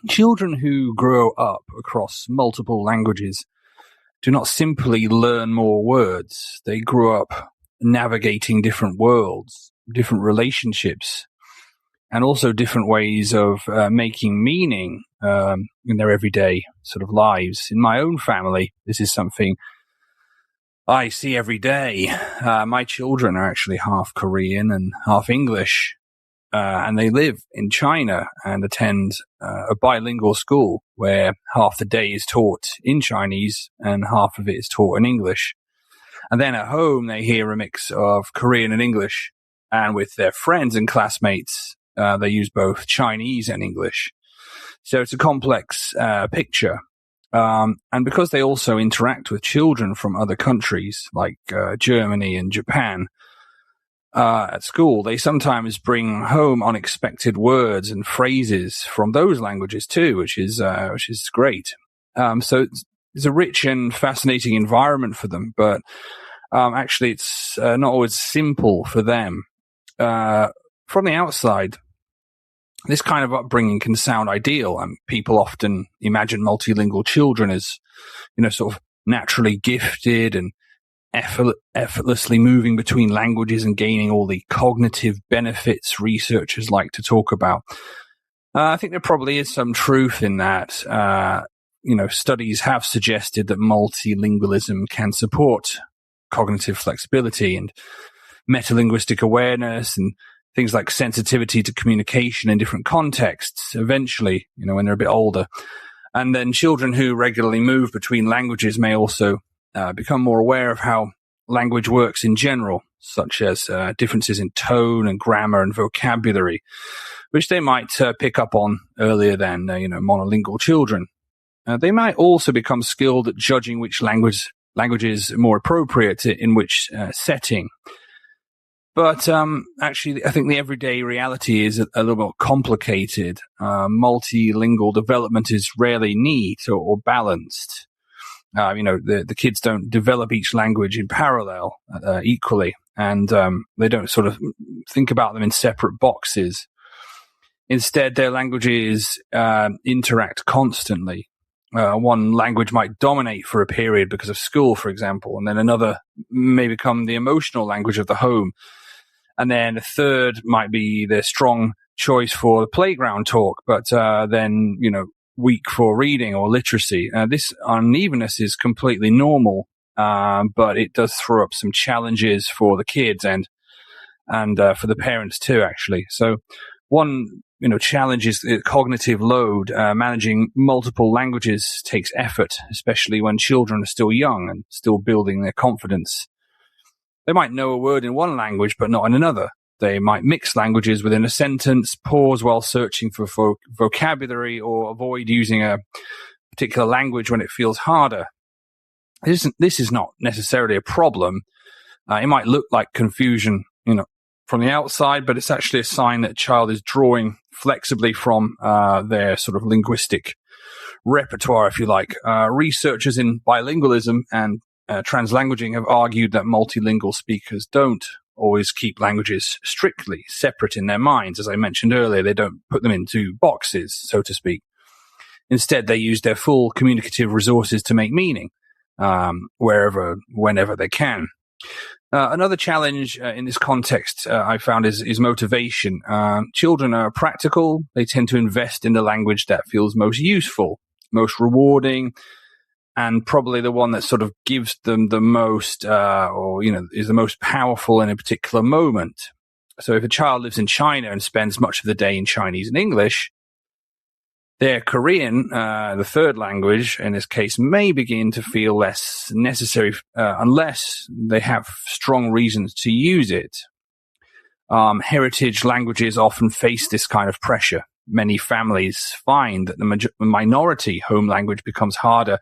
children who grow up across multiple languages do not simply learn more words. They grow up navigating different worlds, different relationships, and also different ways of making meaning in their everyday sort of lives. In my own family, this is something I see every day. My children are actually half Korean and half English, and they live in China and attend a bilingual school where half the day is taught in Chinese and half of it is taught in English. And then at home, they hear a mix of Korean and English, and with their friends and classmates, they use both Chinese and English. So it's a complex picture. And because they also interact with children from other countries like Germany and Japan at school, they sometimes bring home unexpected words and phrases from those languages too, which is great. So it's a rich and fascinating environment for them, but actually it's not always simple for them. From the outside, this kind of upbringing can sound ideal, and people often imagine multilingual children as, sort of naturally gifted and effortlessly moving between languages and gaining all the cognitive benefits researchers like to talk about. I think there probably is some truth in that. Studies have suggested that multilingualism can support cognitive flexibility and metalinguistic awareness and things like sensitivity to communication in different contexts eventually, when they're a bit older. And then children who regularly move between languages may also become more aware of how language works in general, such as differences in tone and grammar and vocabulary, which they might pick up on earlier than, monolingual children. They might also become skilled at judging which language is more appropriate in which setting. But actually, I think the everyday reality is a little more complicated. Multilingual development is rarely neat or balanced. The kids don't develop each language in parallel equally, and they don't sort of think about them in separate boxes. Instead, their languages interact constantly. One language might dominate for a period because of school, for example, and then another may become the emotional language of the home. And then a third might be their strong choice for the playground talk, but then, weak for reading or literacy. This unevenness is completely normal, but it does throw up some challenges for the kids and for the parents too, actually. So one, challenge is the cognitive load. Managing multiple languages takes effort, especially when children are still young and still building their confidence. They might know a word in one language, but not in another. They might mix languages within a sentence, pause while searching for vocabulary, or avoid using a particular language when it feels harder. This is not necessarily a problem. It might look like confusion, from the outside, but it's actually a sign that a child is drawing flexibly from their sort of linguistic repertoire, if you like. Researchers in bilingualism and translanguaging have argued that multilingual speakers don't always keep languages strictly separate in their minds. As I mentioned earlier, they don't put them into boxes, so to speak. Instead, they use their full communicative resources to make meaning, whenever they can. Another challenge in this context I found is motivation. Children are practical. They tend to invest in the language that feels most useful, most rewarding, and probably the one that sort of gives them the most, is the most powerful in a particular moment. So if a child lives in China and spends much of the day in Chinese and English, their Korean, the third language in this case, may begin to feel less necessary unless they have strong reasons to use it. Heritage languages often face this kind of pressure. Many families find that the minority home language becomes harder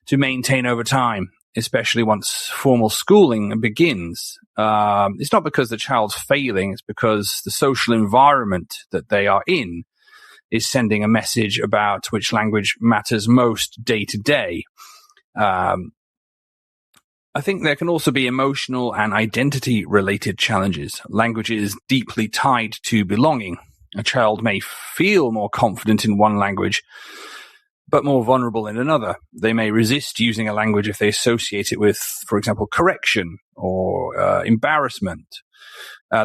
to maintain over time, especially once formal schooling begins. It's not because the child's failing, it's because the social environment that they are in is sending a message about which language matters most day to day. I think there can also be emotional and identity-related challenges. Language is deeply tied to belonging. A child may feel more confident in one language, but more vulnerable in another. They may resist using a language if they associate it with, for example, correction or embarrassment.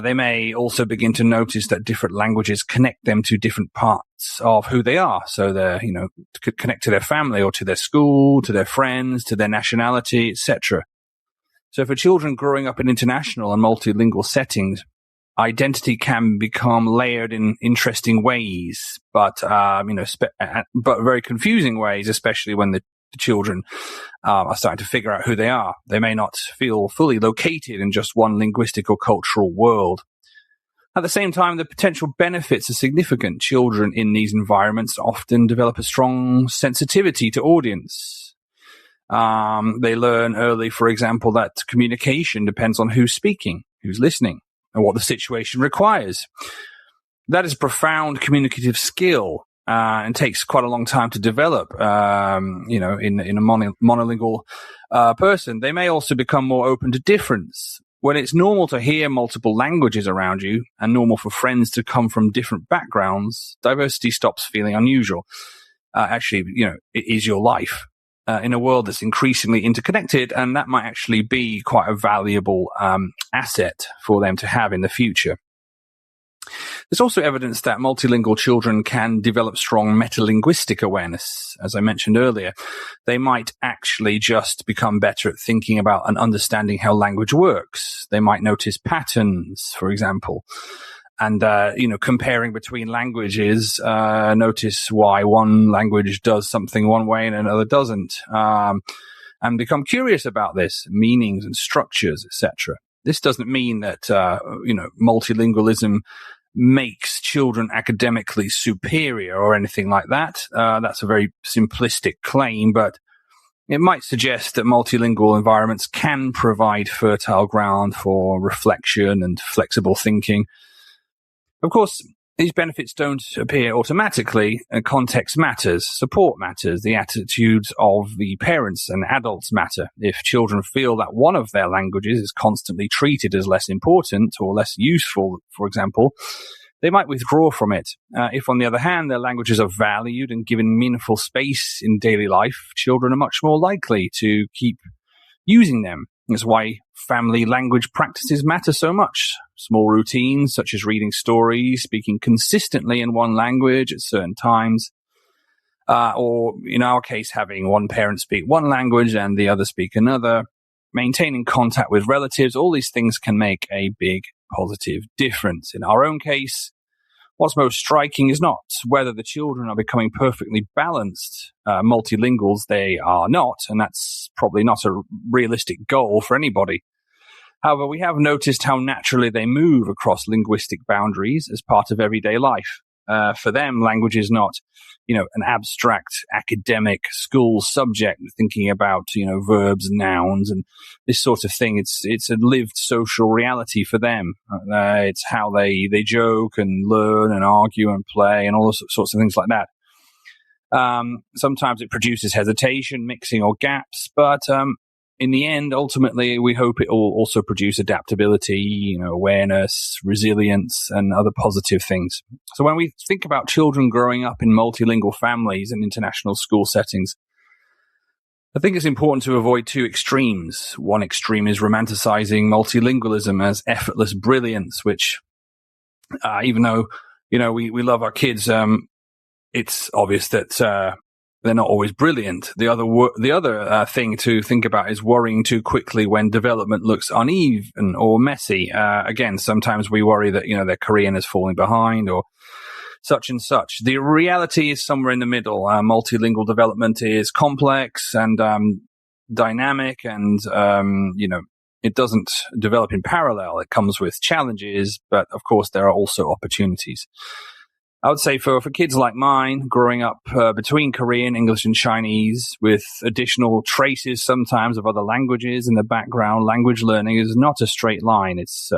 They may also begin to notice that different languages connect them to different parts of who they are. So they're, connect to their family or to their school, to their friends, to their nationality, etc. So for children growing up in international and multilingual settings, identity can become layered in interesting ways, but very confusing ways, especially when the children are starting to figure out who they are. They may not feel fully located in just one linguistic or cultural world. At the same time, the potential benefits are significant. Children in these environments often develop a strong sensitivity to audience. They learn early, for example, that communication depends on who's speaking, who's listening, and what the situation requires. That is a profound communicative skill, and takes quite a long time to develop, in a monolingual person. They may also become more open to difference. When it's normal to hear multiple languages around you and normal for friends to come from different backgrounds, diversity stops feeling unusual. It is your life. In a world that's increasingly interconnected, and that might actually be quite a valuable asset for them to have in the future. There's also evidence that multilingual children can develop strong metalinguistic awareness. As I mentioned earlier, they might actually just become better at thinking about and understanding how language works. They might notice patterns, for example, and, comparing between languages, notice why one language does something one way and another doesn't, and become curious about this, meanings and structures, etc. This doesn't mean that, multilingualism makes children academically superior or anything like that. That's a very simplistic claim, but it might suggest that multilingual environments can provide fertile ground for reflection and flexible thinking. Of course, these benefits don't appear automatically. Context matters, support matters, the attitudes of the parents and adults matter. If children feel that one of their languages is constantly treated as less important or less useful, for example, they might withdraw from it. If, on the other hand, their languages are valued and given meaningful space in daily life, children are much more likely to keep using them. That's why family language practices matter so much. Small routines, such as reading stories, speaking consistently in one language at certain times, or in our case, having one parent speak one language and the other speak another, maintaining contact with relatives, all these things can make a big positive difference. In our own case, what's most striking is not whether the children are becoming perfectly balanced multilinguals. They are not, and that's probably not a realistic goal for anybody. However, we have noticed how naturally they move across linguistic boundaries as part of everyday life. For them, language is not, an abstract academic school subject thinking about, verbs and nouns and this sort of thing. It's a lived social reality for them. It's how they joke and learn and argue and play and all those sorts of things like that. Sometimes it produces hesitation, mixing or gaps, but in the end, ultimately, we hope it will also produce adaptability, awareness, resilience, and other positive things. So when we think about children growing up in multilingual families and international school settings, I think it's important to avoid two extremes. One extreme is romanticizing multilingualism as effortless brilliance, which, even though, we love our kids, it's obvious that they're not always brilliant. The other thing to think about is worrying too quickly when development looks uneven or messy. Again, sometimes we worry that, their Korean is falling behind or such and such. The reality is somewhere in the middle. Multilingual development is complex and dynamic, and, it doesn't develop in parallel. It comes with challenges, but of course there are also opportunities. I would say for kids like mine, growing up between Korean, English, and Chinese, with additional traces sometimes of other languages in the background, language learning is not a straight line. It's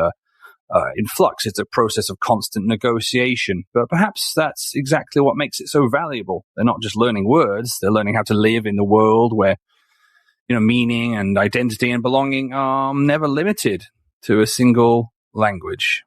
in flux. It's a process of constant negotiation. But perhaps that's exactly what makes it so valuable. They're not just learning words. They're learning how to live in the world where, meaning and identity and belonging are never limited to a single language.